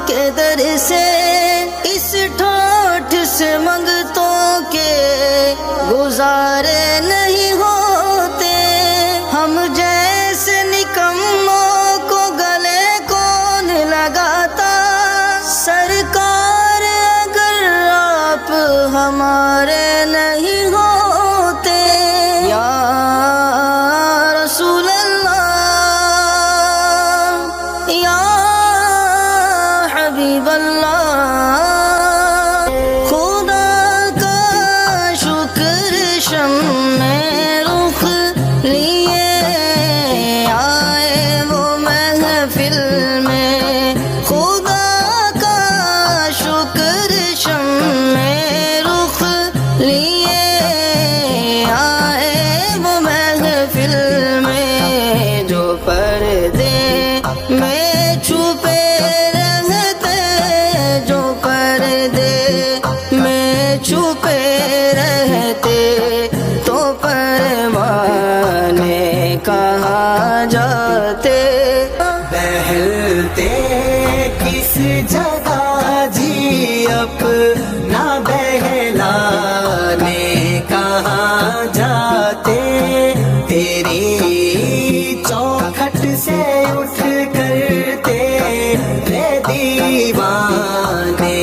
के दर से, इस ठोठ से मंगतों के गुजारे नहीं होते। हम जैसे निकम्मों को गले कौन लगाता, सरकार अगर आप हमारे नहीं होते। या रसूल अल्लाह, या हबीब अल्लाह, खुदा का शुक्र शम्मे रुख लिए आए वो महफिल में। खुदा का शुक्र शम्मे रुख लिए आए वो महफिल में। जो पर्दे में छुपे रहते, जो पर्दे में छुपे रहते, तो परवाने कहाँ जाते। बहलते किस जगह जी अपना बहलाने कहाँ जाते। तेरी चौखट से उठ करते रे दीवाने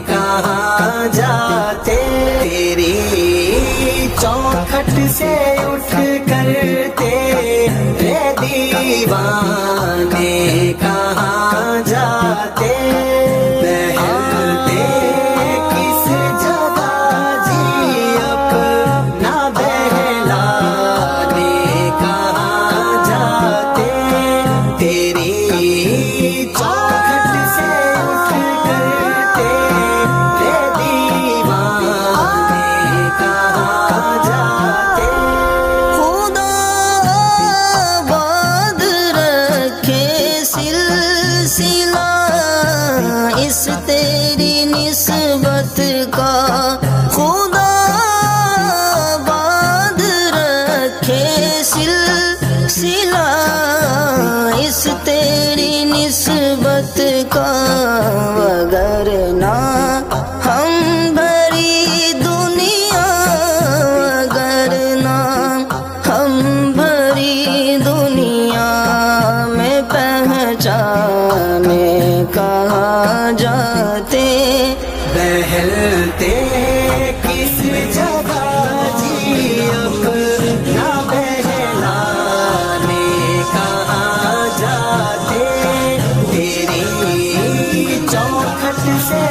कहाँ जाते। तेरी चौखट से उठ करते रे दीवाने कहाँ जाते। बहलते किस जगह जी अपना बहलाने कहाँ जाते। तेरी चौखट से उठ करते रे दीवाने कहाँ जाते। खुदा आबाद रखे सिलसिला इस तेरी निस्बत का। खुदा आबाद रखे सिलसिला इस तेरी निस्बत का। वगरना हम भरी दुनिया, वगरना हम भरी दुनिया में पहचाने कहाँ जाते। बहलते किस जगह जी अपना बहलाने कहाँ जाते। तेरी चौखट से